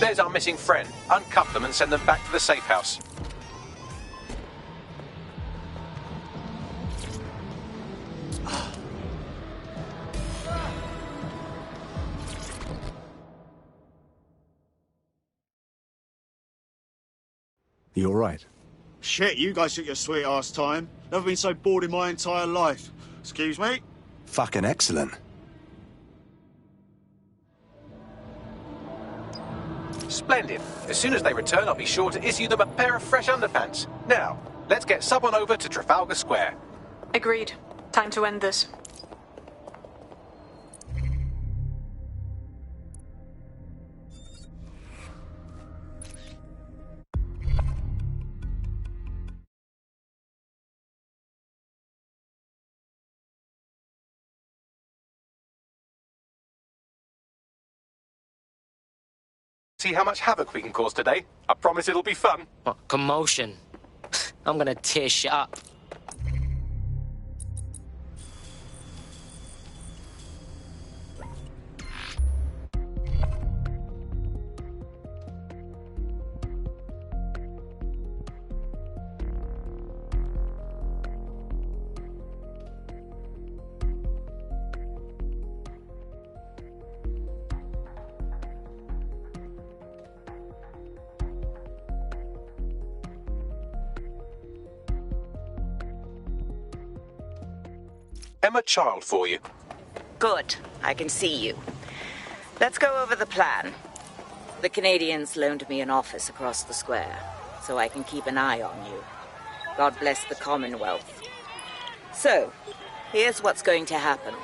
There's our missing friend. Uncuff them and send them back to the safe house. You all right? Shit, you guys took your sweet ass time. Never been so bored in my entire life. Excuse me? Fucking excellent. Splendid. As soon as they return, I'll be sure to issue them a pair of fresh underpants. Now, let's get Sub on over to Trafalgar Square. Agreed. Time to end this. See how much havoc we can cause today? I promise it'll be fun. What, commotion? I'm gonna tear shit up. Emma Child for you. Good. I can see you. Let's go over the plan. The Canadians loaned me an office across the square, so I can keep an eye on you. God bless the Commonwealth. So, here's what's going to happen.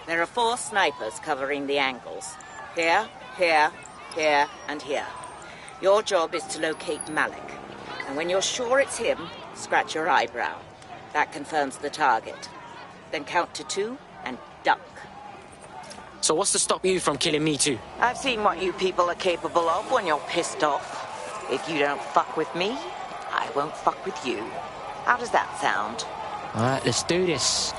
There are 4 snipers covering the angles. Here, here, here, and here. Your job is to locate Malik. And when you're sure it's him, scratch your eyebrow. That confirms the target. Then count to 2 and duck. So what's to stop you from killing me too? I've seen what you people are capable of when you're pissed off. If you don't fuck with me, I won't fuck with you. How does that sound? Alright, let's do this.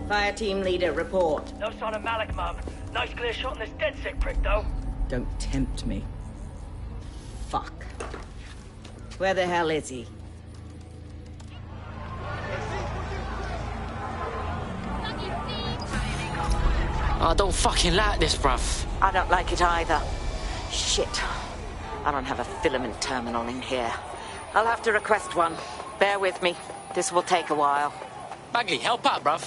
Fire team leader, report. No sign of Malik, Mum. Nice clear shot on this dead sick prick, though. Don't tempt me. Fuck. Where the hell is he? I don't fucking like this, bruv. I don't like it either. Shit. I don't have a filament terminal in here. I'll have to request one. Bear with me. This will take a while. Bagley, help out, bruv.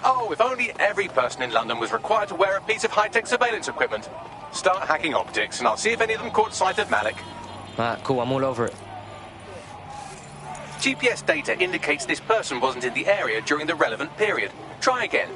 Oh, if only every person in London was required to wear a piece of high-tech surveillance equipment. Start hacking optics, and I'll see if any of them caught sight of Malik. Alright, cool, I'm all over it. GPS data indicates this person wasn't in the area during the relevant period. Try again.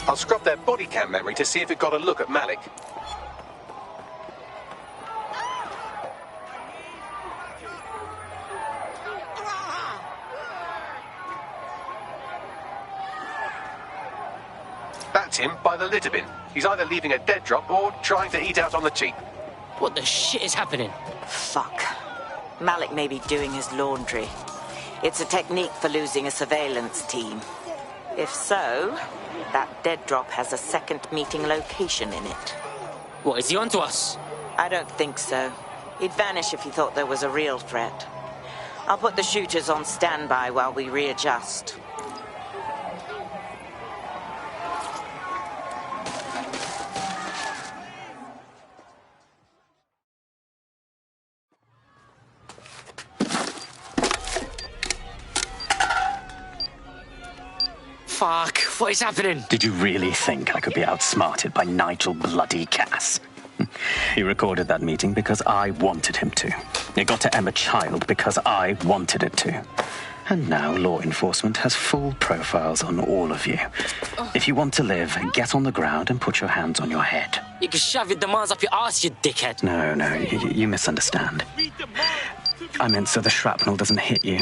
I'll scrub their body cam memory to see if it got a look at Malik. That's him by the litter bin. He's either leaving a dead drop or trying to eat out on the cheap. What the shit is happening? Fuck. Malik may be doing his laundry. It's a technique for losing a surveillance team. If so, that dead drop has a second meeting location in it. What, is he onto us? I don't think so. He'd vanish if he thought there was a real threat. I'll put the shooters on standby while we readjust. Fuck, what is happening? Did you really think I could be outsmarted by Nigel bloody Cass? He recorded that meeting because I wanted him to. It got to Emma Child because I wanted it to. And now law enforcement has full profiles on all of you. If you want to live, get on the ground and put your hands on your head. You can shove your demands up your ass, you dickhead. No, you misunderstand. I meant so the shrapnel doesn't hit you.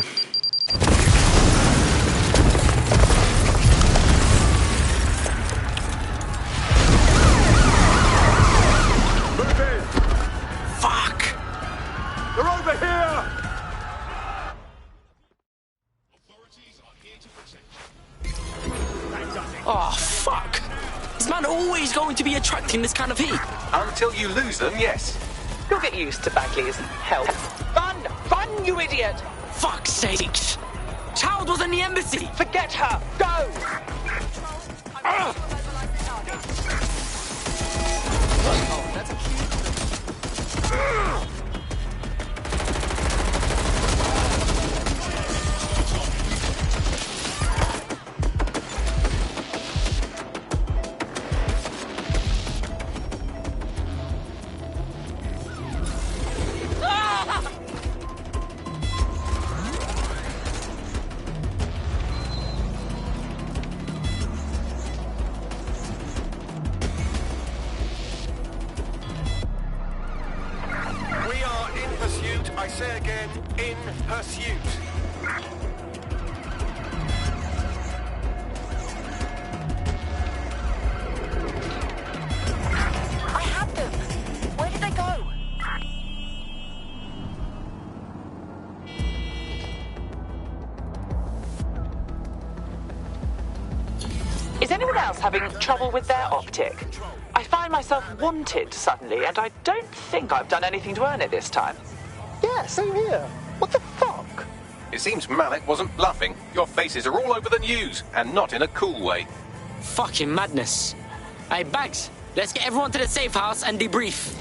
They're over here! Oh, fuck. Is man always going to be attracting this kind of heat? Until you lose them, yes. You'll get used to Bagley's help. Run! Run, you idiot! Fuck's sakes. Child was in the embassy. Forget her! Go! I say again, in pursuit. I have them! Where did they go? Is anyone else having trouble with their optic? I find myself wanted suddenly, and I don't think I've done anything to earn it this time. Yeah, same here. What the fuck? It seems Malik wasn't bluffing. Your faces are all over the news, and not in a cool way. Fucking madness. Hey, Bags, let's get everyone to the safe house and debrief.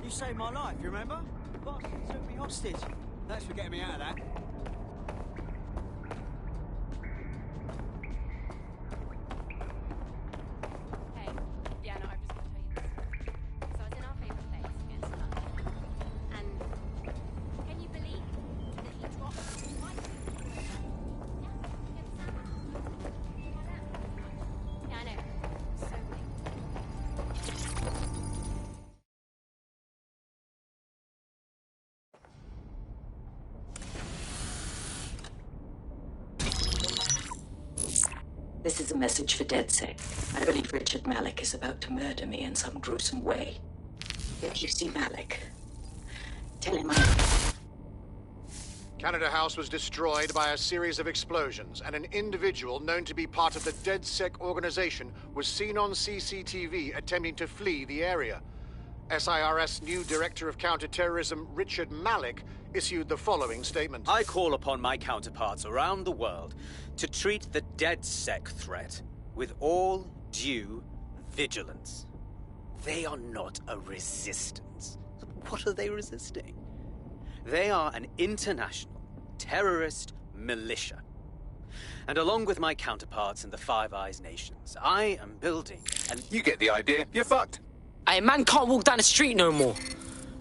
You saved my life, you remember? Boss took me hostage. Thanks for getting me out of that. Hey, yeah, no, I've just got to tell you this. So I was in our favourite place against London. And can you believe that he dropped my Yeah, I know. So weird. This is a message for DedSec. I believe Richard Malik is about to murder me in some gruesome way. If you see Malik, tell him Canada House was destroyed by a series of explosions, and an individual known to be part of the DedSec organization was seen on CCTV attempting to flee the area. SIRS new Director of Counterterrorism Richard Malik issued the following statement. I call upon my counterparts around the world to treat the DedSec threat with all due vigilance. They are not a resistance. What are they resisting? They are an international terrorist militia. And along with my counterparts in the Five Eyes nations, I am building an... You get the idea. You're fucked. Hey, man can't walk down the street no more.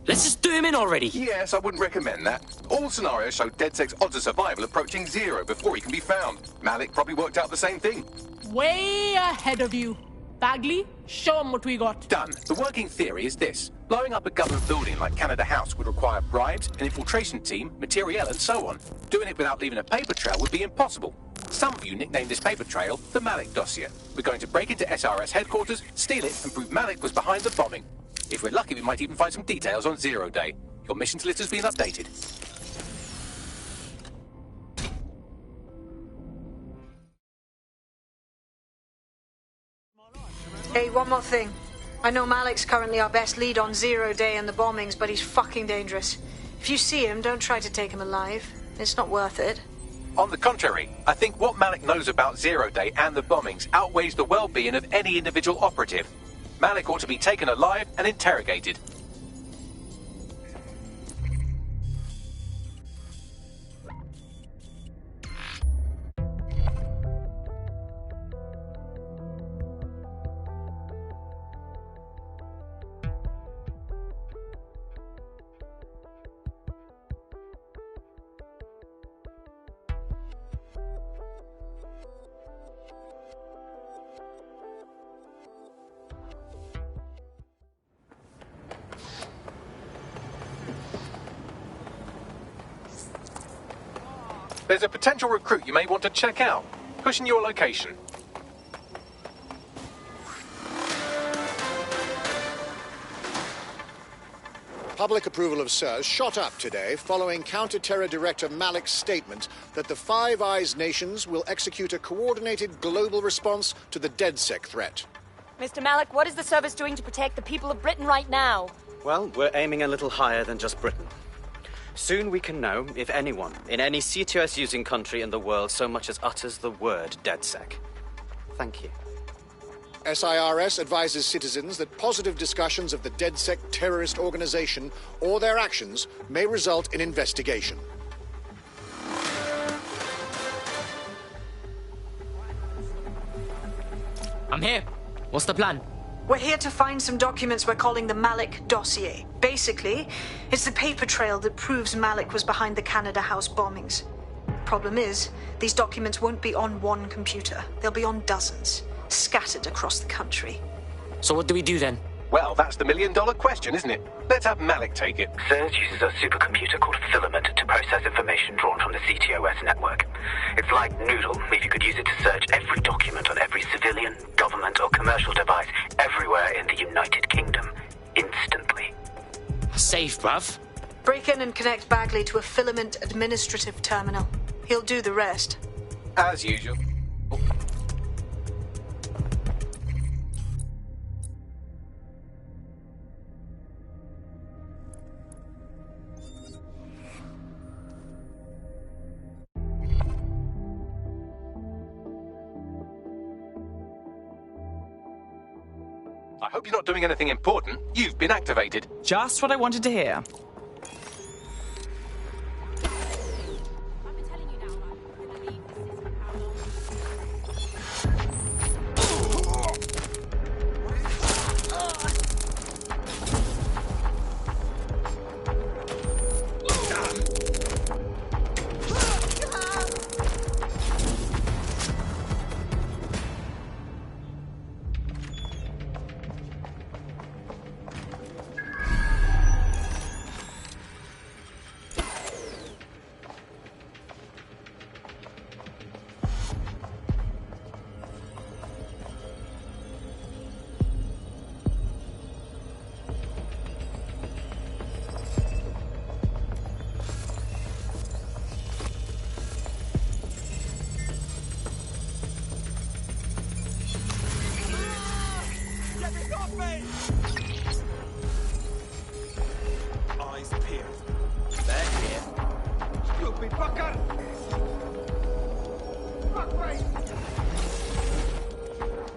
Let's just do him in already. Yes, I wouldn't recommend that. All scenarios show DedSec's odds of survival approaching 0 before he can be found. Malik probably worked out the same thing. Way ahead of you. Bagley, show him what we got. Done. The working theory is this. Blowing up a government building like Canada House would require bribes, an infiltration team, materiel, and so on. Doing it without leaving a paper trail would be impossible. Some of you nicknamed this paper trail the Malik dossier. We're going to break into SRS headquarters, steal it, and prove Malik was behind the bombing. If we're lucky, we might even find some details on Zero Day. Your missions list has been updated. Hey, one more thing. I know Malik's currently our best lead on Zero Day and the bombings, but he's fucking dangerous. If you see him, don't try to take him alive. It's not worth it. On the contrary, I think what Malik knows about Zero Day and the bombings outweighs the well-being of any individual operative. Malik ought to be taken alive and interrogated. There's a potential recruit you may want to check out. Pushing your location. Public approval of SIRS shot up today following Counter-Terror Director Malik's statement that the Five Eyes nations will execute a coordinated global response to the DedSec threat. Mr. Malik, what is the service doing to protect the people of Britain right now? Well, we're aiming a little higher than just Britain. Soon we can know if anyone in any CTOS-using country in the world so much as utters the word DedSec. Thank you. SIRS advises citizens that positive discussions of the DedSec terrorist organization or their actions may result in investigation. I'm here. What's the plan? We're here to find some documents we're calling the Malik dossier. Basically, it's the paper trail that proves Malik was behind the Canada House bombings. Problem is, these documents won't be on one computer. They'll be on dozens, scattered across the country. So what do we do then? Well, that's the million-dollar question, isn't it? Let's have Malik take it. SIRS uses a supercomputer called Filament to process information drawn from the CTOS network. It's like Noodle, if you could use it to search every document on every civilian, government, or commercial device everywhere in the United Kingdom, instantly. Safe, bruv. Break in and connect Bagley to a Filament administrative terminal. He'll do the rest. As usual. I hope you're not doing anything important. You've been activated. Just what I wanted to hear. Eyes peeled. They're here. Stupid fucker! Fuck me!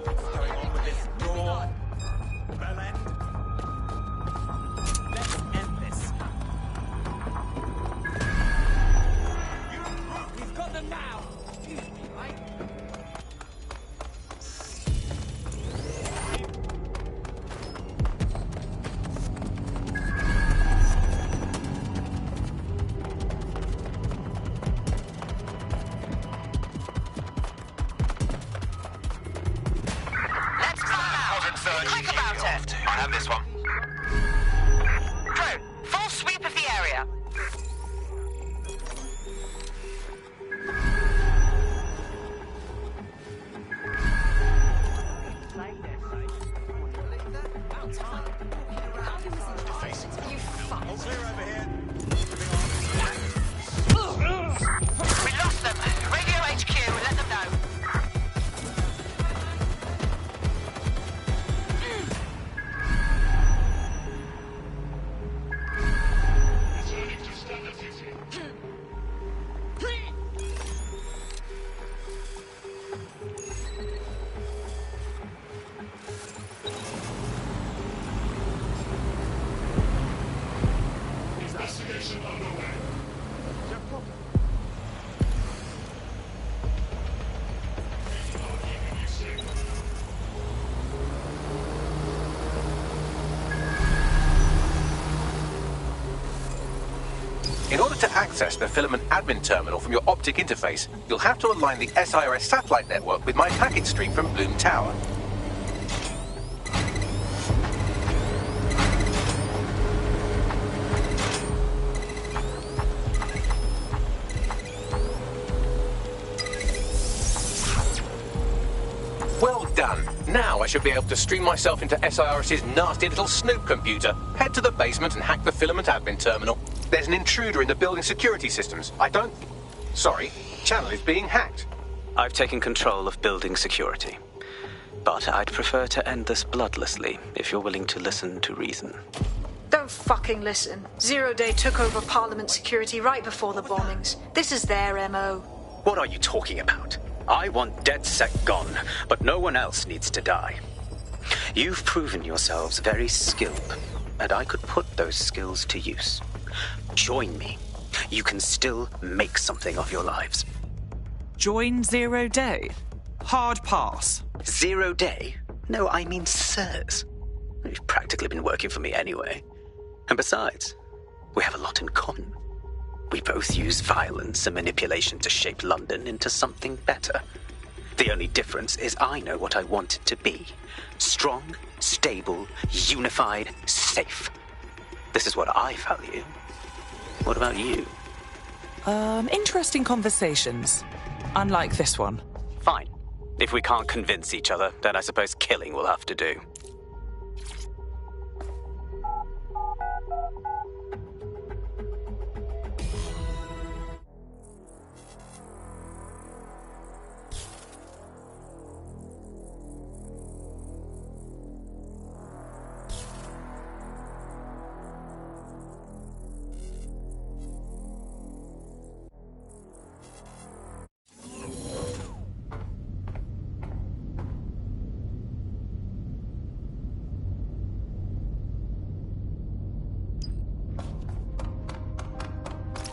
What's going on with this raw? Well end. Let's end this. We've got them now! Excuse me, right? In order to access the Filament admin terminal from your optic interface, you'll have to align the SIRS satellite network with my packet stream from Bloom Tower. Well done. Now I should be able to stream myself into SIRS's nasty little snoop computer, head to the basement and hack the Filament admin terminal. There's an intruder in the building security systems. Sorry, channel is being hacked. I've taken control of building security. But I'd prefer to end this bloodlessly, if you're willing to listen to reason. Don't fucking listen. Zero Day took over Parliament security right before the bombings. This is their MO. What are you talking about? I want DedSec gone, but no one else needs to die. You've proven yourselves very skilled, and I could put those skills to use. Join me. You can still make something of your lives. Join Zero Day? Hard pass. Zero Day? No, I mean sirs. You've practically been working for me anyway. And besides, we have a lot in common. We both use violence and manipulation to shape London into something better. The only difference is I know what I want it to be. Strong, stable, unified, safe. This is what I value. What about you? Interesting conversations. Unlike this one. Fine. If we can't convince each other, then I suppose killing will have to do.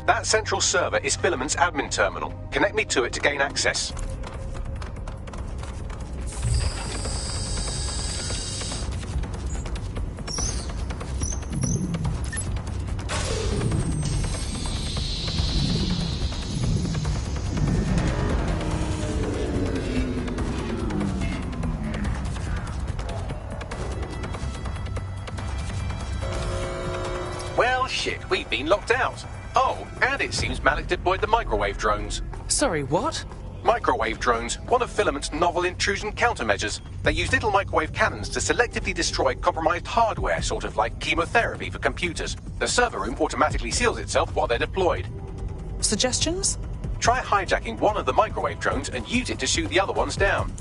That central server is Filament's admin terminal. Connect me to it to gain access. Well, shit, we've been locked out. Oh, and it seems Malik deployed the microwave drones. Sorry, what? Microwave drones, one of Filament's novel intrusion countermeasures. They use little microwave cannons to selectively destroy compromised hardware, sort of like chemotherapy for computers. The server room automatically seals itself while they're deployed. Suggestions? Try hijacking one of the microwave drones and use it to shoot the other ones down.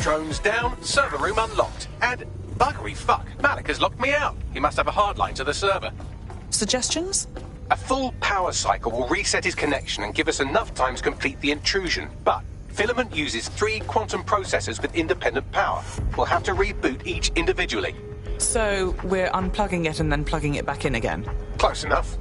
Drones down, server room unlocked, and buggery fuck, Malik has locked me out. He must have a hard line to the server. Suggestions? A full power cycle will reset his connection and give us enough time to complete the intrusion, but Filament uses 3 quantum processors with independent power. We'll have to reboot each individually. So we're unplugging it and then plugging it back in again? Close enough.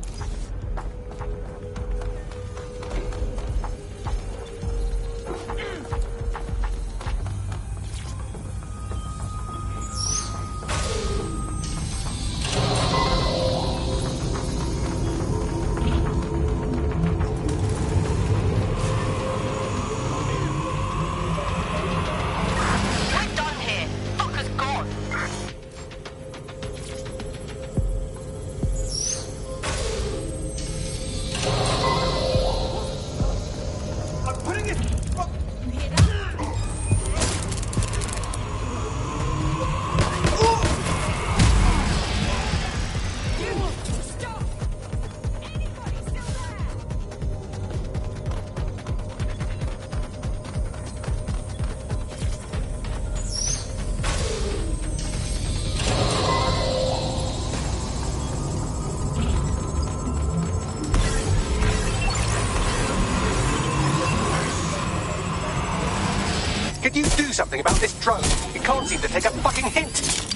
something about this drone. It can't seem to take a fucking hint.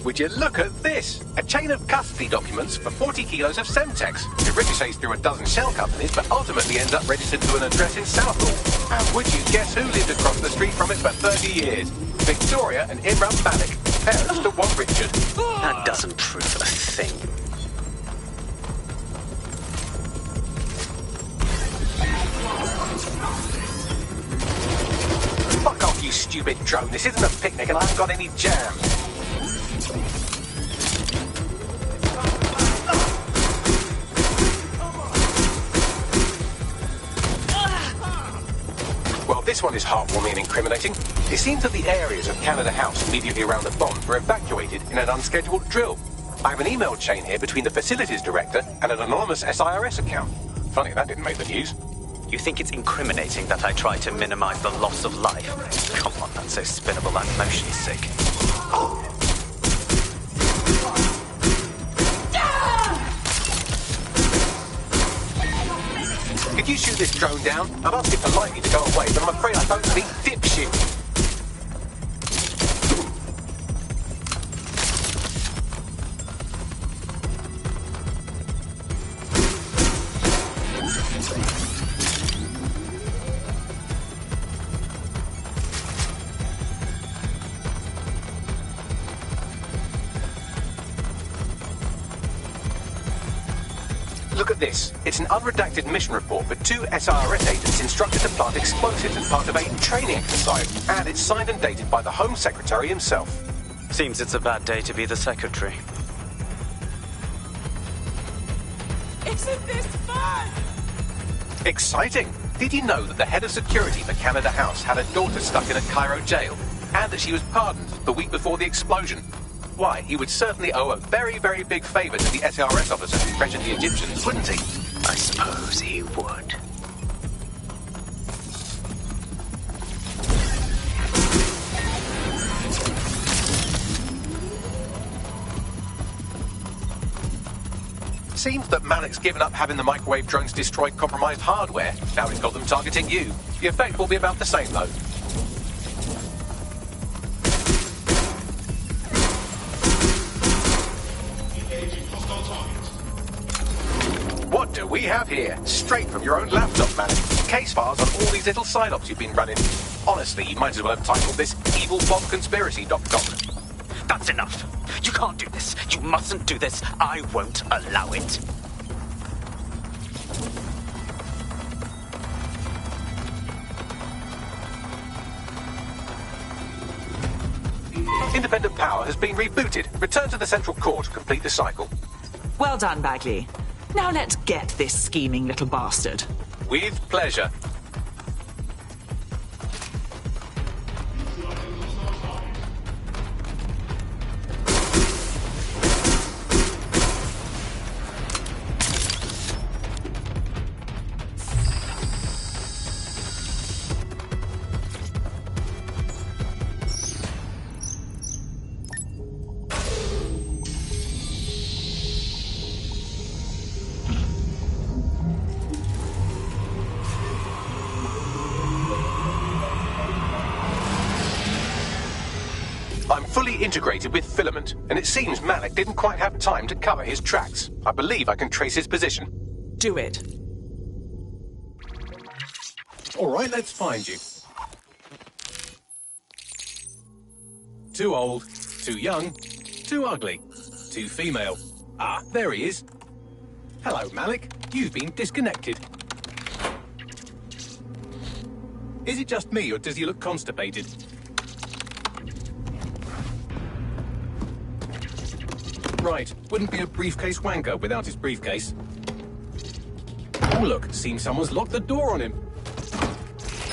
Would you look at this? A chain of custody documents for 40 kilos of Semtex. It ricochets through a dozen shell companies, but ultimately ends up registered to an address in Southall. And would you guess who lived across the street from it for 30 years? Victoria and Imran Malik, parents to one Richard. That doesn't prove a thing. Fuck off, you stupid drone. This isn't a picnic and I haven't got any jam. Well, this one is heartwarming and incriminating. It seems that the areas of Canada House immediately around the bomb were evacuated in an unscheduled drill. I have an email chain here between the facilities director and an anonymous SIRS account. Funny, that didn't make the news. You think it's incriminating that I try to minimize the loss of life? Come on, that's so spinnable I'm motion sick. Could you shoot this drone down? I've asked it politely to go away, but I'm afraid I don't speak dipshit. Look at this. It's an unredacted mission report for 2 SIRS agents instructed to plant explosives as part of a training exercise, and it's signed and dated by the Home Secretary himself. Seems it's a bad day to be the secretary. Isn't this fun? Exciting! Did you know that the head of security for Canada House had a daughter stuck in a Cairo jail, and that she was pardoned the week before the explosion? Why, he would certainly owe a very, very big favour to the SRS officer who pressured the Egyptians, wouldn't he? I suppose he would. Seems that Malik's given up having the microwave drones destroy compromised hardware. Now he's got them targeting you. The effect will be about the same, though. What do we have here? Straight from your own laptop, Malik. Case files on all these little side ops you've been running. Honestly, you might as well have titled this evilbomconspiracy.com. That's enough. You can't do this. You mustn't do this. I won't allow it. Independent power has been rebooted. Return to the central core to complete the cycle. Well done, Bagley. Now let's get this scheming little bastard. With pleasure. I'm fully integrated with Filament, and it seems Malik didn't quite have time to cover his tracks. I believe I can trace his position. Do it. All right, let's find you. Too old, too young, too ugly, too female. Ah, there he is. Hello, Malik. You've been disconnected. Is it just me, or does he look constipated? Right, wouldn't be a briefcase wanker without his briefcase. Oh look, seems someone's locked the door on him.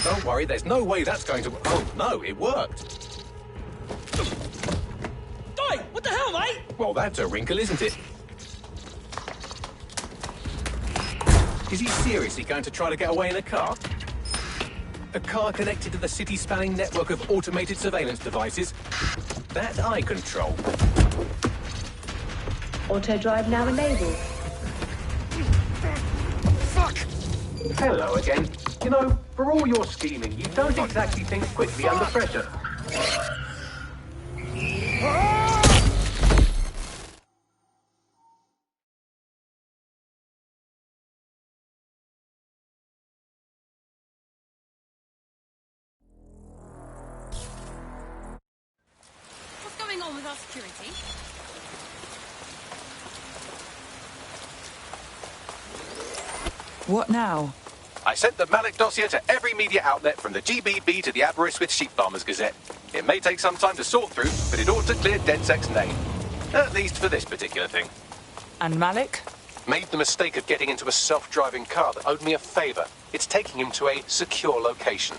Don't worry, there's no way that's going to... Oh no, it worked. Oi, what the hell, mate? Well, that's a wrinkle, isn't it? Is he seriously going to try to get away in a car? A car connected to the city-spanning network of automated surveillance devices? That I control. Auto drive now enabled. Fuck! Hello again. You know, for all your scheming, you don't exactly think quickly under pressure. What's going on with our security? What now? I sent the Malik dossier to every media outlet from the GBB to the Aberystwyth Sheep Farmers Gazette. It may take some time to sort through, but it ought to clear DedSec's name. At least for this particular thing. And Malik? Made the mistake of getting into a self-driving car that owed me a favor. It's taking him to a secure location.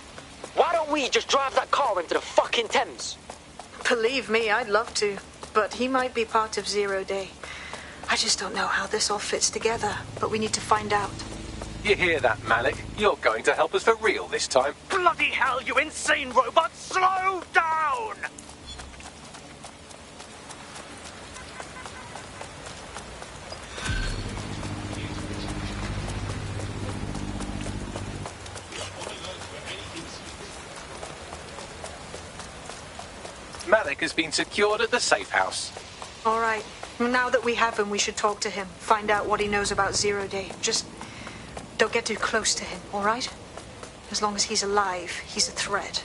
Why don't we just drive that car into the fucking Thames? Believe me, I'd love to. But he might be part of Zero Day. I just don't know how this all fits together, but we need to find out. You hear that, Malik? You're going to help us for real this time. Bloody hell, you insane robot! Slow down! Malik has been secured at the safe house. All right. Now that we have him, we should talk to him. Find out what he knows about Zero Day. Just don't get too close to him, all right? As long as he's alive, he's a threat.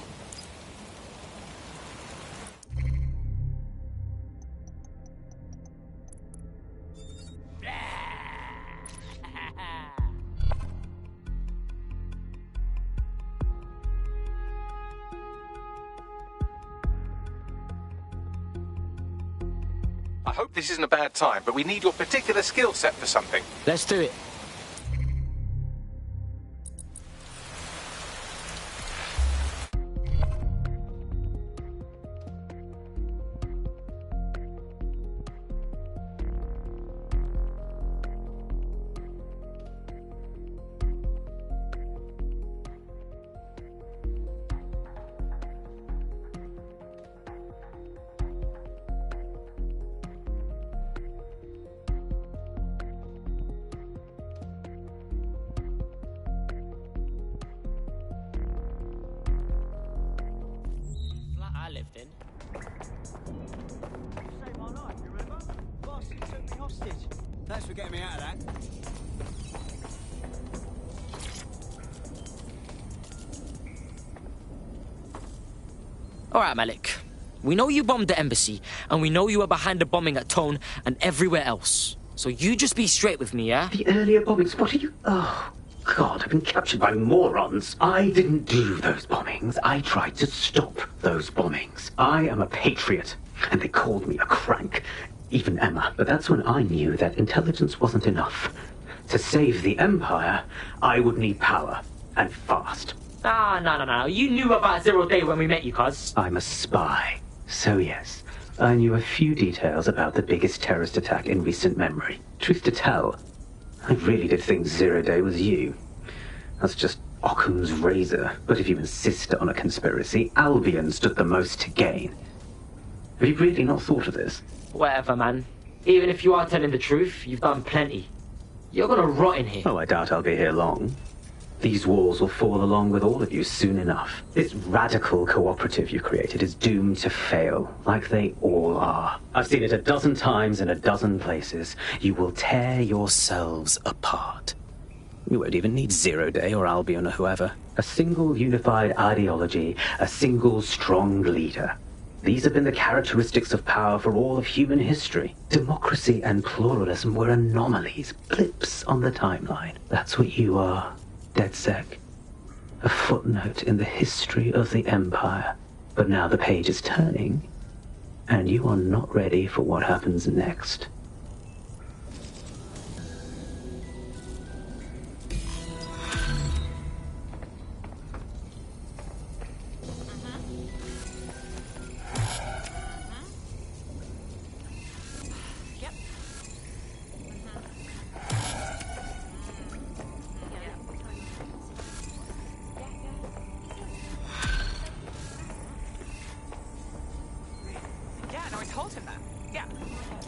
I hope this isn't a bad time, but we need your particular skill set for something. Let's do it. I lived in. Saved my life, you remember? Bastard took me hostage. Thanks for getting me out of that. All right, Malik. We know you bombed the embassy, and we know you were behind the bombing at Tone and everywhere else. So you just be straight with me, yeah? The earlier bombings, what are you... Oh, God, I've been captured by morons. I didn't do those bombings. I tried to stop those bombings. I am a patriot, and they called me a crank. Even Emma. But that's when I knew that intelligence wasn't enough. To save the Empire, I would need power, and fast. No. You knew about Zero Day when we met you, cuz. I'm a spy. So yes, I knew a few details about the biggest terrorist attack in recent memory. Truth to tell, I really did think Zero Day was you. That's just Occam's razor. But if you insist on a conspiracy, Albion stood the most to gain. Have you really not thought of this? Whatever, man. Even if you are telling the truth, you've done plenty. You're gonna rot in here. Oh, I doubt I'll be here long. These walls will fall along with all of you soon enough. This radical cooperative you created is doomed to fail, like they all are. I've seen it a dozen times in a dozen places. You will tear yourselves apart. You won't even need Zero Day or Albion or whoever. A single unified ideology, a single strong leader. These have been the characteristics of power for all of human history. Democracy and pluralism were anomalies, blips on the timeline. That's what you are. DedSec. A footnote in the history of the Empire. But now the page is turning, and you are not ready for what happens next.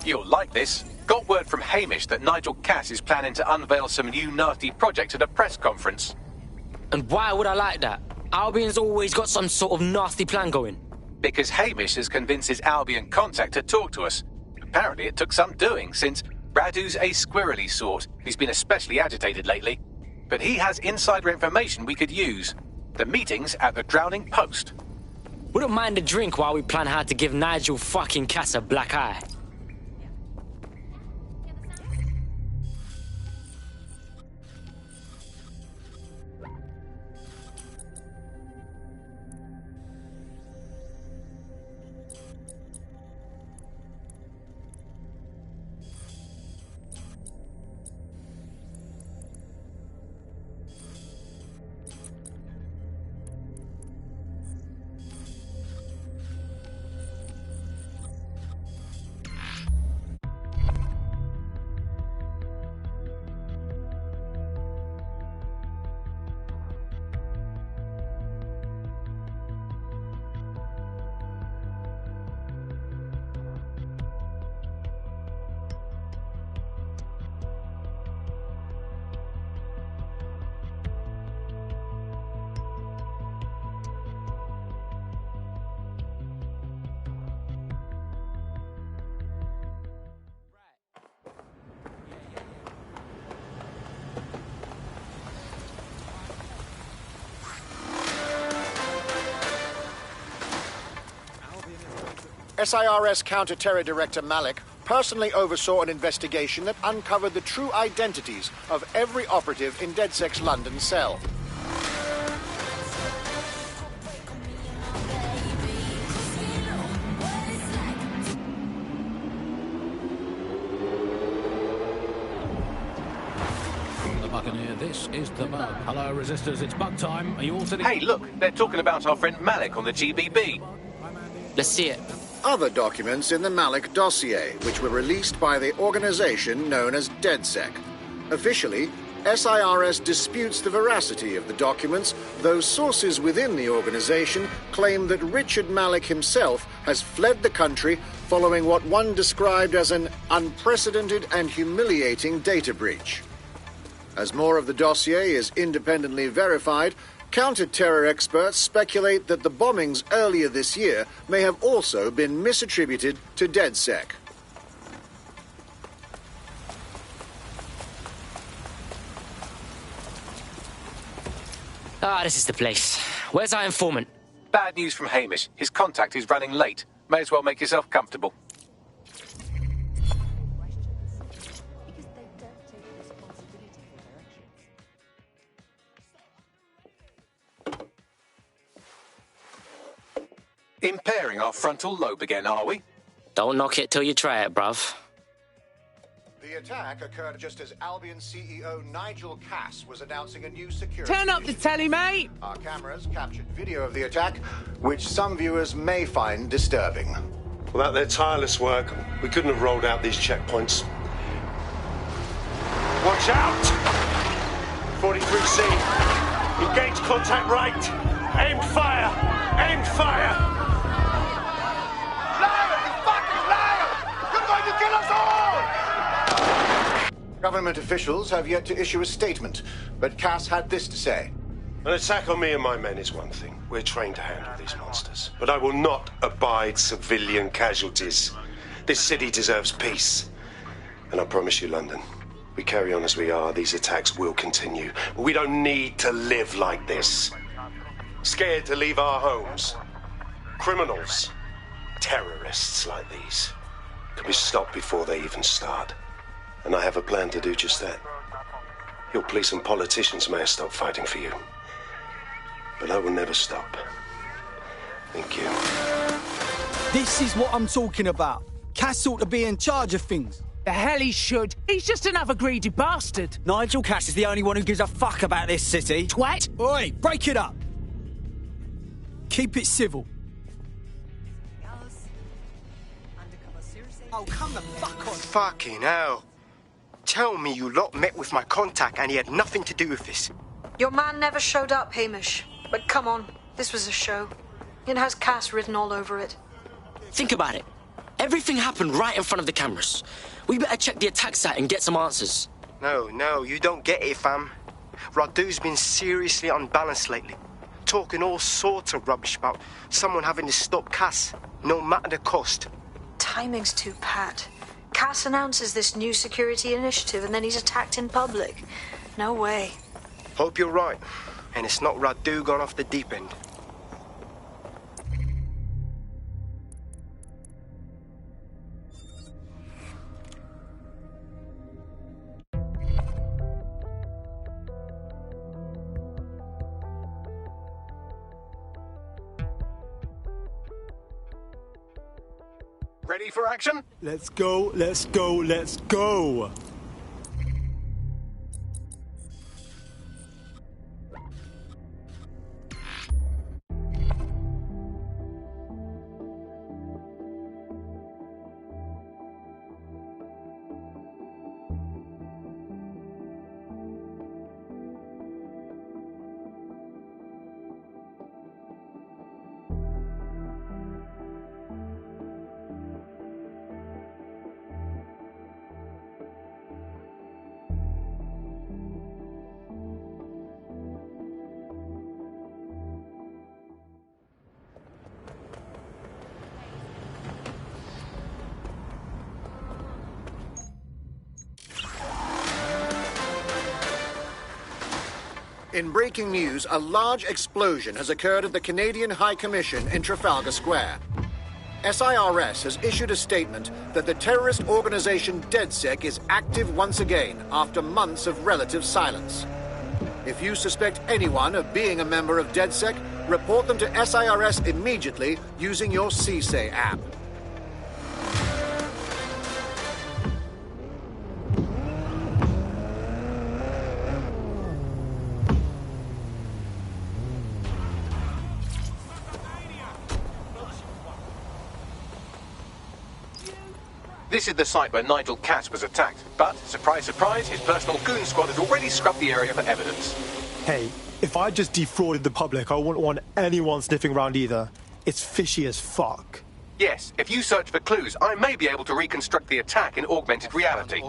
You'll like this. Got word from Hamish that Nigel Cass is planning to unveil some new nasty project at a press conference. And why would I like that? Albion's always got some sort of nasty plan going. Because Hamish has convinced his Albion contact to talk to us. Apparently it took some doing, since Radu's a squirrely sort. He's been especially agitated lately. But he has insider information we could use. The meeting's at the Drowning Post. Wouldn't mind a drink while we plan how to give Nigel fucking Cass a black eye. SIRS Counter-Terror Director Malik personally oversaw an investigation that uncovered the true identities of every operative in DedSec's London cell. The Buccaneer, this is the Bug. Hello, Resistors, it's Bug time. Are you all sitting? Hey, look, they're talking about our friend Malik on the GBB. Let's see it. Other documents in the Malik dossier, which were released by the organization known as DedSec. Officially, SIRS disputes the veracity of the documents, though sources within the organization claim that Richard Malik himself has fled the country following what one described as an unprecedented and humiliating data breach. As more of the dossier is independently verified, counter-terror experts speculate that the bombings earlier this year may have also been misattributed to DedSec. Ah, this is the place. Where's our informant? Bad news from Hamish. His contact is running late. May as well make yourself comfortable. Impairing our frontal lobe again, are we? Don't knock it till you try it, bruv. The attack occurred just as Albion CEO Nigel Cass was announcing a new security... Turn up the telly, mate! Our cameras captured video of the attack, which some viewers may find disturbing. Without their tireless work, we couldn't have rolled out these checkpoints. Watch out! 43C. Engage contact right. Aimed fire. Aimed fire. Government officials have yet to issue a statement, but Cass had this to say. An attack on me and my men is one thing. We're trained to handle these monsters. But I will not abide civilian casualties. This city deserves peace. And I promise you, London, we carry on as we are, these attacks will continue. But we don't need to live like this. Scared to leave our homes. Criminals, terrorists like these, can be stopped before they even start. And I have a plan to do just that. Your police and politicians may have stopped fighting for you. But I will never stop. Thank you. This is what I'm talking about. Cass ought to be in charge of things. The hell he should. He's just another greedy bastard. Nigel Cass is the only one who gives a fuck about this city. Twat! Oi, break it up. Keep it civil. Oh, come the fuck on. Fucking hell. Tell me you lot met with my contact and he had nothing to do with this. Your man never showed up, Hamish. But come on, this was a show. It has Cass written all over it. Think about it. Everything happened right in front of the cameras. We better check the attack site and get some answers. No, you don't get it, fam. Radu's been seriously unbalanced lately. Talking all sorts of rubbish about someone having to stop Cass, no matter the cost. Timing's too pat. Cass announces this new security initiative and then he's attacked in public. No way. Hope you're right. And it's not Radu gone off the deep end. Ready for action? Let's go, let's go, let's go! In breaking news, a large explosion has occurred at the Canadian High Commission in Trafalgar Square. SIRS has issued a statement that the terrorist organization DedSec is active once again after months of relative silence. If you suspect anyone of being a member of DedSec, report them to SIRS immediately using your CSAY app. This is the site where Nigel Cass was attacked, but, surprise, surprise, his personal goon squad has already scrubbed the area for evidence. Hey, if I just defrauded the public, I wouldn't want anyone sniffing around either. It's fishy as fuck. Yes, if you search for clues, I may be able to reconstruct the attack in augmented reality.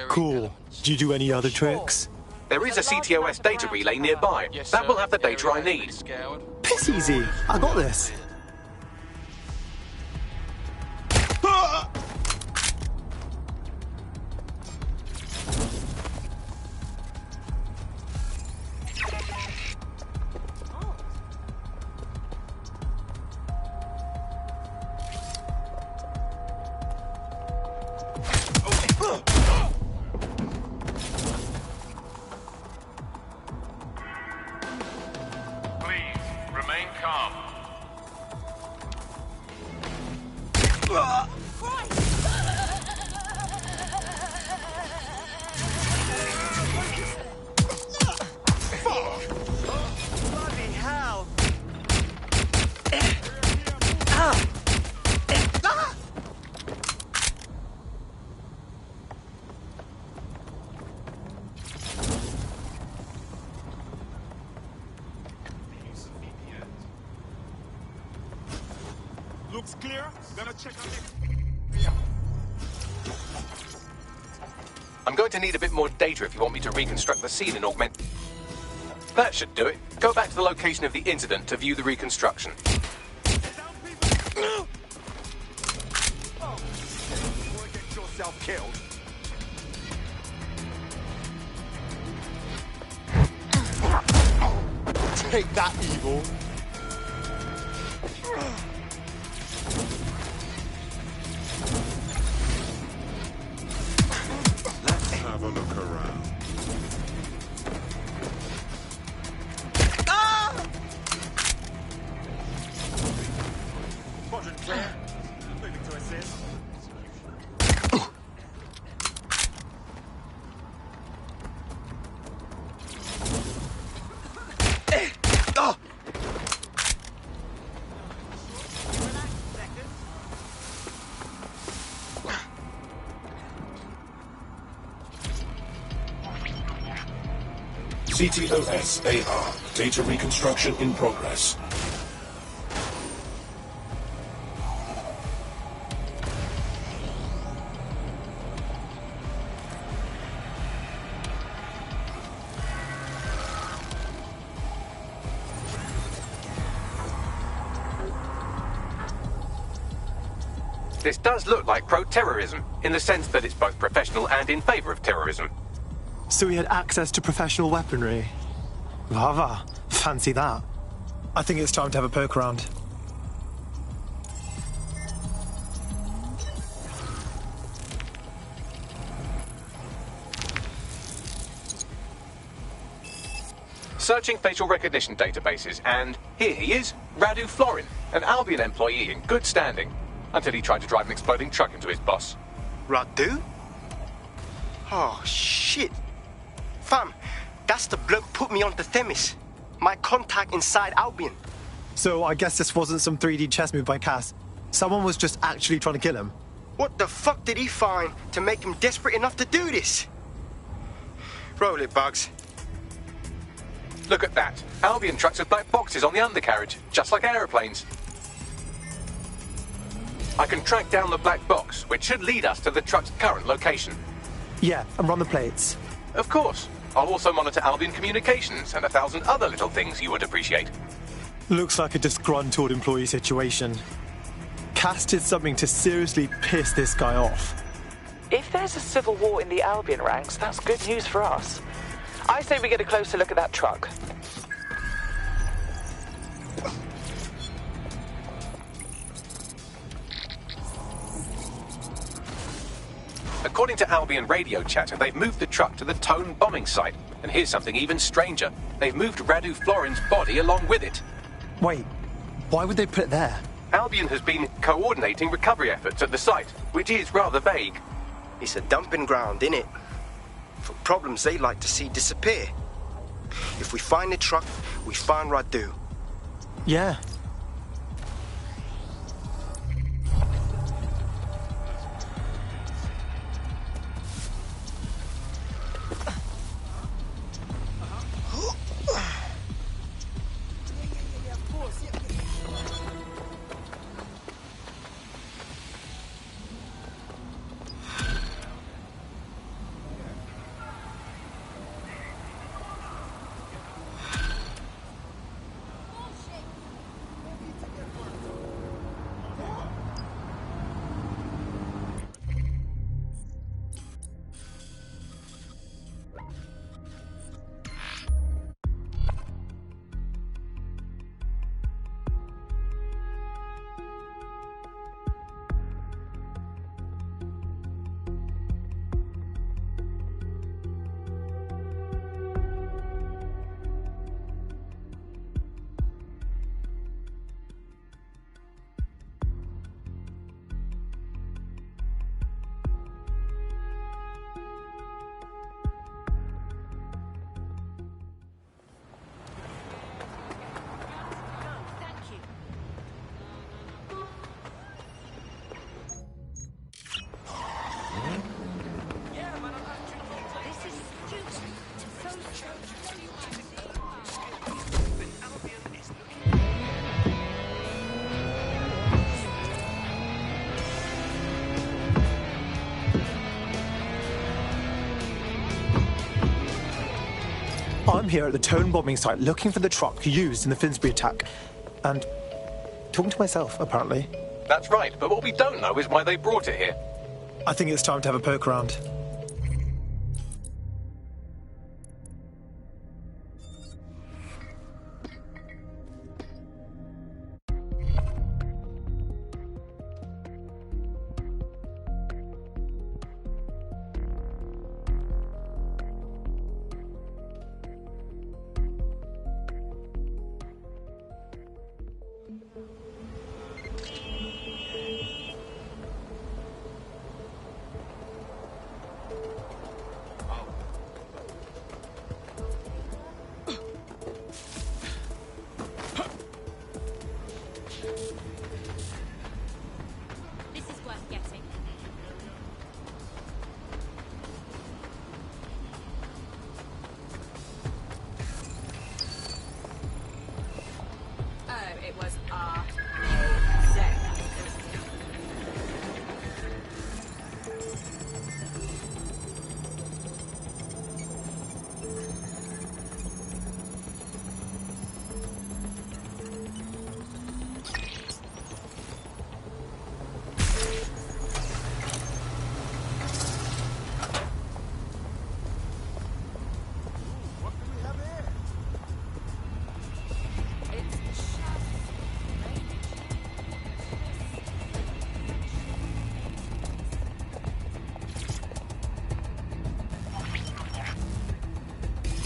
Cool. Do you do any other tricks? There is a CTOS data relay nearby. That will have the data I need. Piss easy. I got this. Looks clear. Gonna check on it. I'm going to need a bit more data if you want me to reconstruct the scene in augment. That should do it. Go back to the location of the incident to view the reconstruction. Get yourself killed. Take that, evil. Let's have a look around. Quadrant clear. Moving to assist. CTOS AR. Data reconstruction in progress. This does look like pro-terrorism, in the sense that it's both professional and in favor of terrorism. So he had access to professional weaponry. Vava, fancy that. I think it's time to have a poke around. Searching facial recognition databases, and here he is, Radu Florin, an Albion employee in good standing, until he tried to drive an exploding truck into his boss. Radu? Oh, shit. Fam, that's the bloke put me on the Themis. My contact inside Albion. So I guess this wasn't some 3D chess move by Cass. Someone was just actually trying to kill him. What the fuck did he find to make him desperate enough to do this? Roll it, Bugs. Look at that. Albion trucks with black boxes on the undercarriage, just like aeroplanes. I can track down the black box, which should lead us to the truck's current location. Yeah, and run the plates. Of course. I'll also monitor Albion communications and 1,000 other little things you would appreciate. Looks like a disgruntled employee situation. Cass did something to seriously piss this guy off. If there's a civil war in the Albion ranks, that's good news for us. I say we get a closer look at that truck. According to Albion radio chatter, they've moved the truck to the Tone bombing site. And here's something even stranger. They've moved Radu Florin's body along with it. Wait, why would they put it there? Albion has been coordinating recovery efforts at the site, which is rather vague. It's a dumping ground, innit? For problems they like to see disappear. If we find the truck, we find Radu. Yeah. I'm here at the Tone bombing site looking for the truck used in the Finsbury attack. And talking to myself, apparently. That's right, but what we don't know is why they brought it here. I think it's time to have a poke around.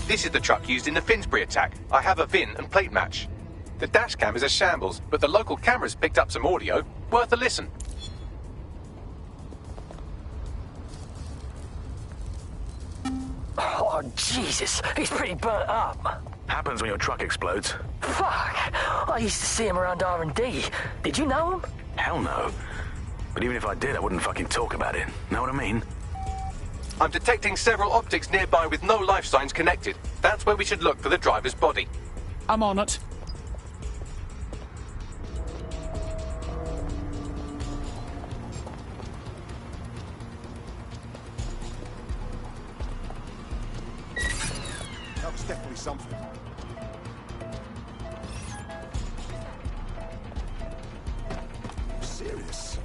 This is the truck used in the Finsbury attack. I have a VIN and plate match. The dash cam is a shambles, but the local cameras picked up some audio. Worth a listen. Oh, Jesus. He's pretty burnt up. Happens when your truck explodes. Fuck. I used to see him around R&D. Did you know him? Hell no. But even if I did, I wouldn't fucking talk about it. Know what I mean? I'm detecting several optics nearby with no life signs connected. That's where we should look for the driver's body. I'm on it. That was definitely something. Serious?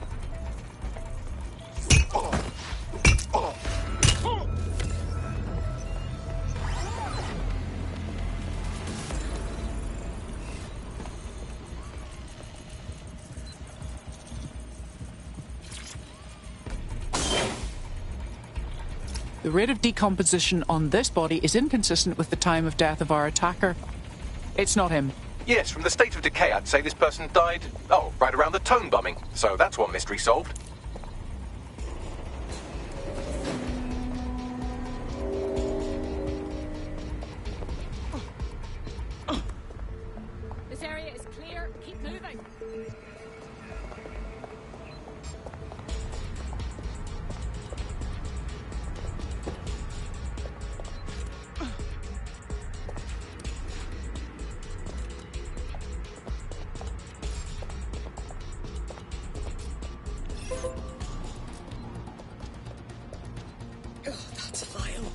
The rate of decomposition on this body is inconsistent with the time of death of our attacker. It's not him. Yes, from the state of decay, I'd say this person died, right around the Tone bombing. So that's one mystery solved. This area is clear. Keep moving. That's vile.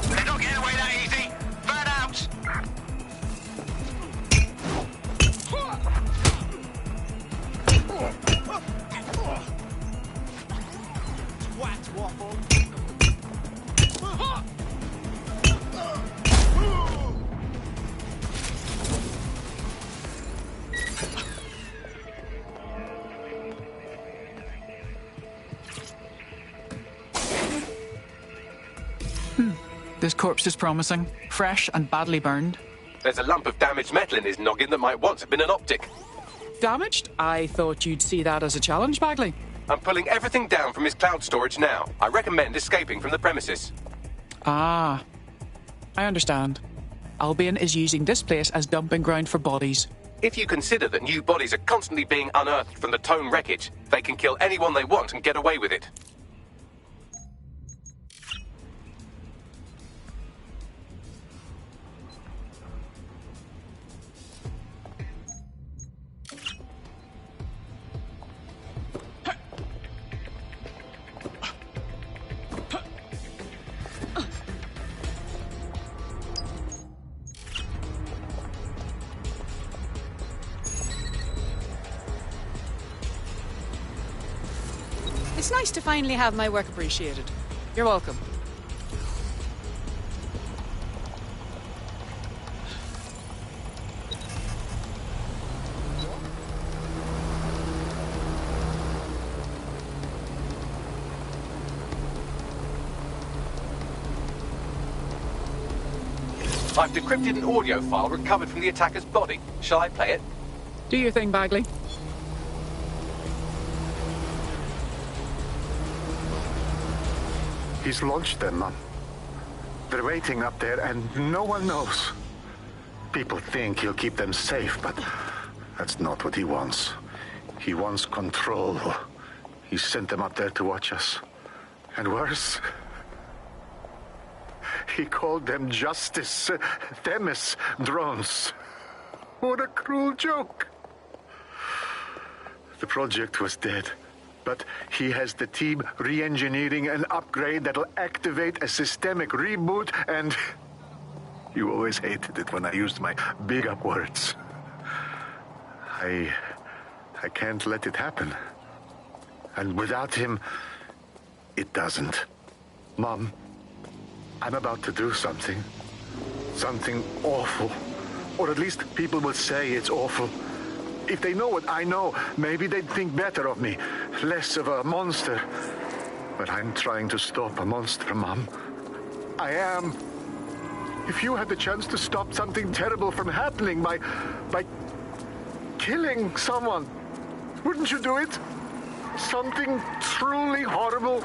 They're not getting away that easy. Burn out. Twat waffle. This corpse is promising. Fresh and badly burned. There's a lump of damaged metal in his noggin that might once have been an optic. Damaged? I thought you'd see that as a challenge, Bagley. I'm pulling everything down from his cloud storage now. I recommend escaping from the premises. Ah. I understand. Albion is using this place as dumping ground for bodies. If you consider that new bodies are constantly being unearthed from the Tone wreckage, they can kill anyone they want and get away with it. It's nice to finally have my work appreciated. You're welcome. I've decrypted an audio file recovered from the attacker's body. Shall I play it? Do your thing, Bagley. He's launched them, Mum. They're waiting up there, and no one knows. People think he'll keep them safe, but that's not what he wants. He wants control. He sent them up there to watch us. And worse, he called them Justice, Themis drones. What a cruel joke. The project was dead. but he has the team re-engineering an upgrade that'll activate a systemic reboot, and you always hated it when I used my big up words. I can't let it happen. And without him, it doesn't. Mom, I'm about to do something. Something awful. Or at least people will say it's awful. If they know what I know, maybe they'd think better of me. Less of a monster. But I'm trying to stop a monster, Mom. I am. If you had the chance to stop something terrible from happening by killing someone, wouldn't you do it? Something truly horrible.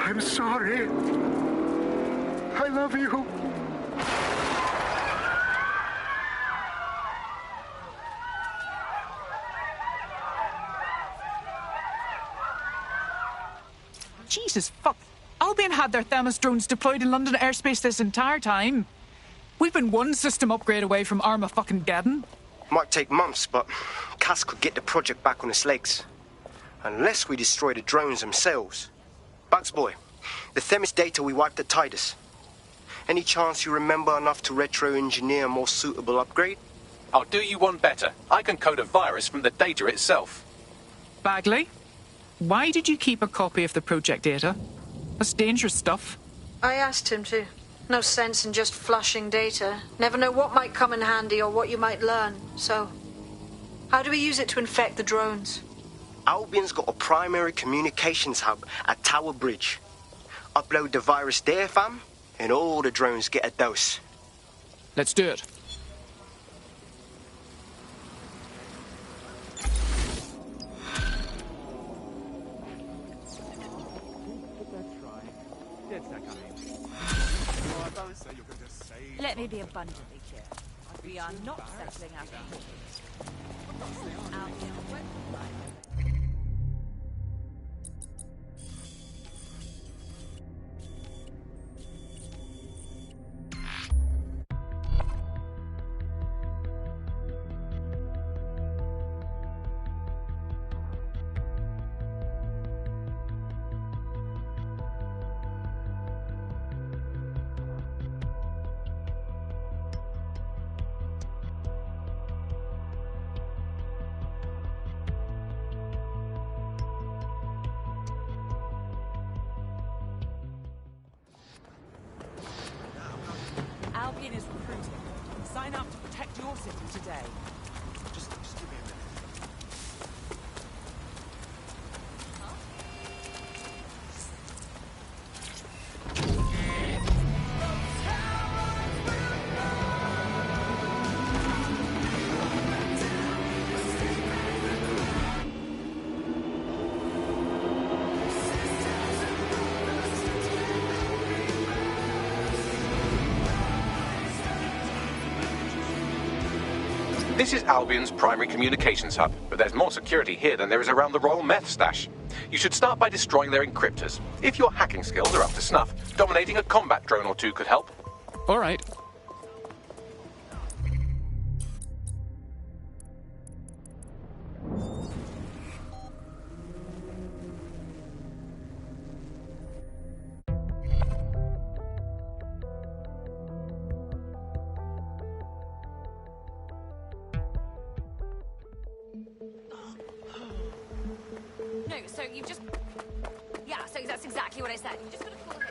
I'm sorry. I love you. Jesus fuck. Albion had their Themis drones deployed in London airspace this entire time. We've been one system upgrade away from Armageddon. Might take months, but Cass could get the project back on its legs. Unless we destroy the drones themselves. Bugs Boy, the Themis data we wiped at Tidus. Any chance you remember enough to retro-engineer a more suitable upgrade? I'll do you one better. I can code a virus from the data itself. Bagley, why did you keep a copy of the project data? That's dangerous stuff. I asked him to. No sense in just flushing data. Never know what might come in handy or what you might learn. So, how do we use it to infect the drones? Albion's got a primary communications hub at Tower Bridge. Upload the virus there, fam, and all the drones get a dose. Let's do it. Let me be abundantly clear. We are not settling out of Albion won't comply. Albion is recruiting. Sign up to protect your city today. Just give me a minute. This is Albion's primary communications hub, but there's more security here than there is around the Royal Meth stash. You should start by destroying their encryptors. If your hacking skills are up to snuff, dominating a combat drone or two could help. All right. No, so you just... Yeah, so that's exactly what I said. You just gotta call him.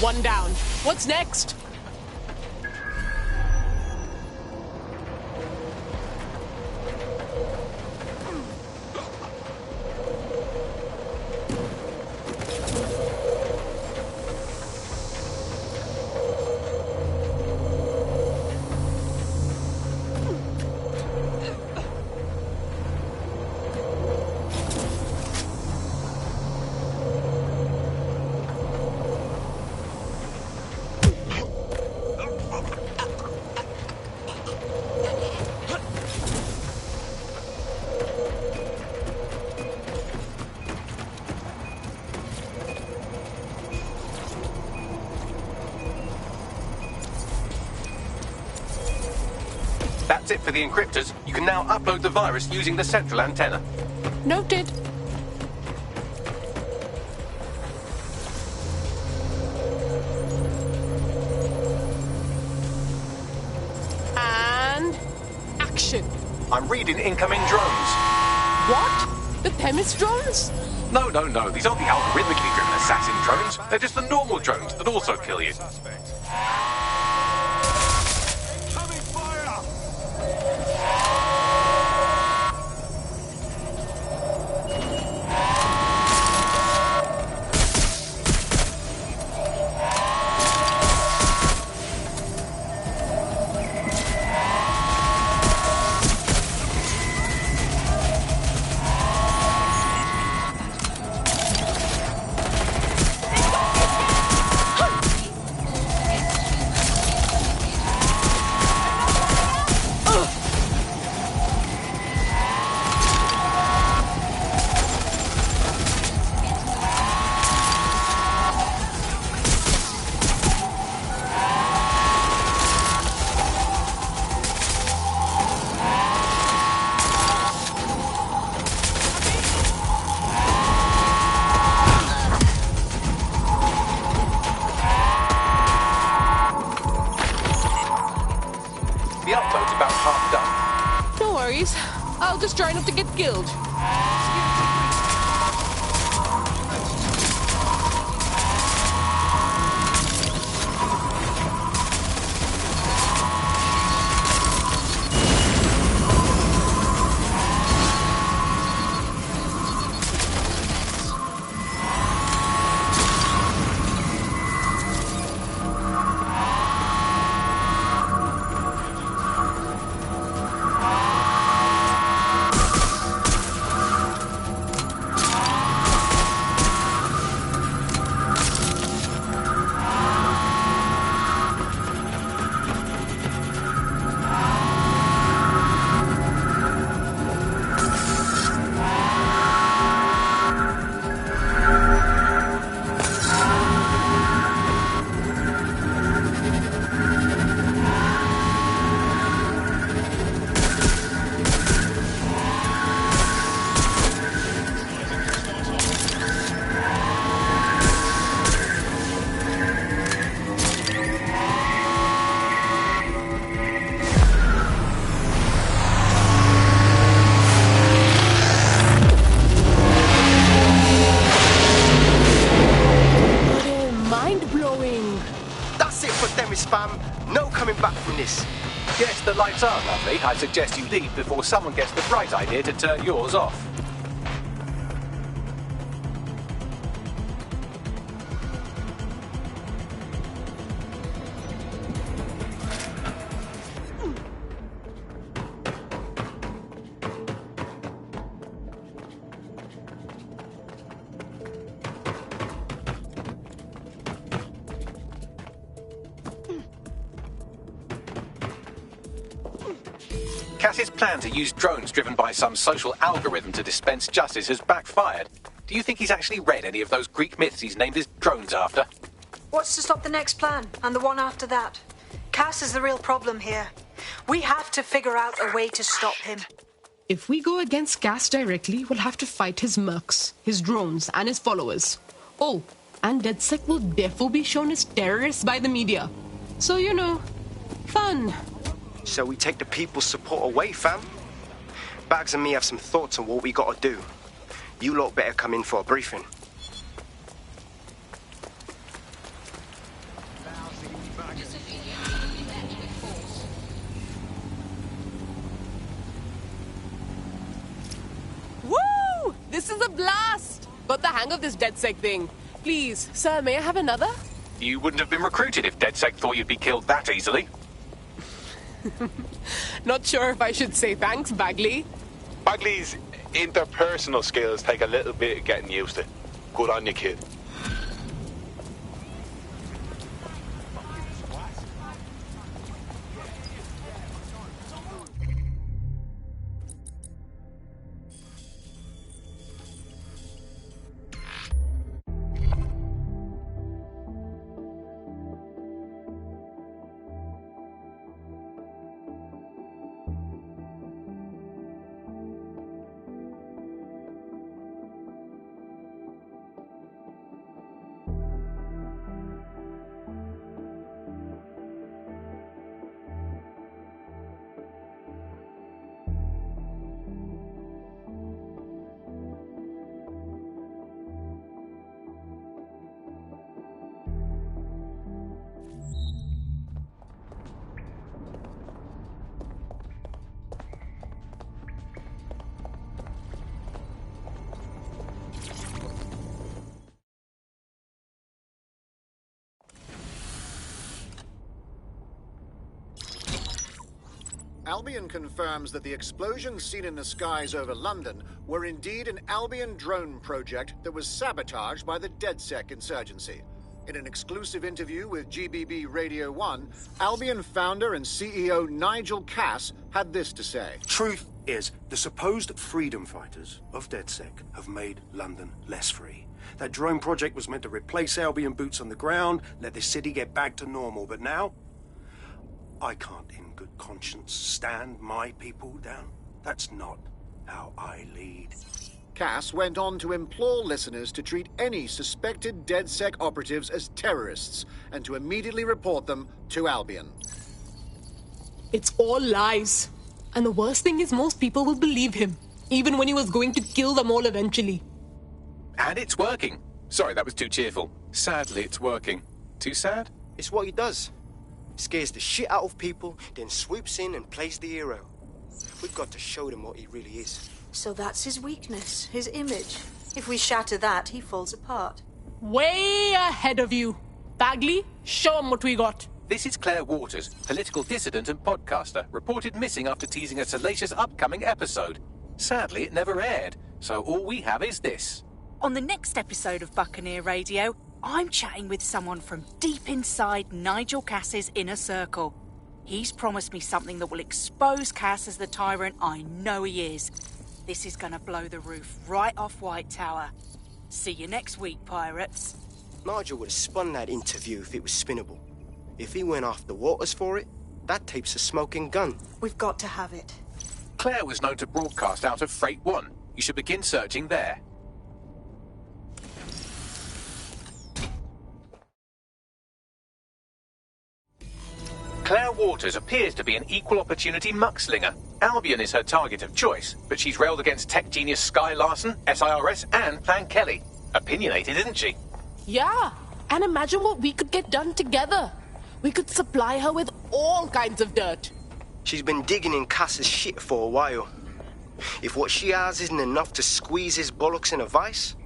One down. What's next? That's it for the encryptors. You can now upload the virus using the central antenna. Noted. And action. I'm reading incoming drones. What? The Themis drones? No. These aren't the algorithmically driven assassin drones. They're just the normal drones that also kill you. The upload's about half done. No worries. I'll just try not to get killed. Yes, the lights are lovely. I suggest you leave before someone gets the bright idea to turn yours off. Cass's plan to use drones driven by some social algorithm to dispense justice has backfired. Do you think he's actually read any of those Greek myths he's named his drones after? What's to stop the next plan, and the one after that? Cass is the real problem here. We have to figure out a way to stop him. If we go against Cass directly, we'll have to fight his mercs, his drones, and his followers. Oh, and DedSec will therefore be shown as terrorists by the media. So, you know, fun. So we take the people's support away, fam? Bags and me have some thoughts on what we gotta do. You lot better come in for a briefing. This is a blast! Got the hang of this DedSec thing. Please, sir, may I have another? You wouldn't have been recruited if DedSec thought you'd be killed that easily. Not sure if I should say thanks, Bagley. Bagley's interpersonal skills take a little bit of getting used to. Good on you, kid. Albion confirms that the explosions seen in the skies over London were indeed an Albion drone project that was sabotaged by the DedSec insurgency. In an exclusive interview with GBB Radio 1, Albion founder and CEO Nigel Cass had this to say. Truth is, the supposed freedom fighters of DedSec have made London less free. That drone project was meant to replace Albion boots on the ground, let the city get back to normal, but now I can't in good conscience stand my people down. That's not how I lead. Cass went on to implore listeners to treat any suspected DedSec operatives as terrorists and to immediately report them to Albion. It's all lies. And the worst thing is most people will believe him, even when he was going to kill them all eventually. And it's working. Sorry, that was too cheerful. Sadly, it's working. Too sad? It's what he does. Scares the shit out of people, then swoops in and plays the hero. We've got to show them what he really is. So that's his weakness, his image. If we shatter that, he falls apart. Way ahead of you. Bagley, show him what we got. This is Claire Waters, political dissident and podcaster, reported missing after teasing a salacious upcoming episode. Sadly, it never aired, so all we have is this. On the next episode of Buccaneer Radio, I'm chatting with someone from deep inside Nigel Cass's inner circle. He's promised me something that will expose Cass as the tyrant I know he is. This is gonna blow the roof right off White Tower. See you next week, pirates. Nigel would have spun that interview if it was spinnable. If he went after Waters for it, that tape's a smoking gun. We've got to have it. Claire was known to broadcast out of Freight 1. You should begin searching there. Claire Waters appears to be an equal opportunity muckslinger. Albion is her target of choice, but she's railed against tech genius Sky Larson, SIRS, and Plan Kelly. Opinionated, isn't she? Yeah, and imagine what we could get done together. We could supply her with all kinds of dirt. She's been digging in Cass's shit for a while. If what she has isn't enough to squeeze his bollocks in a vice,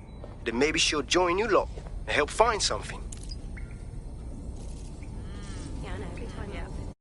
then maybe she'll join you lot and help find something.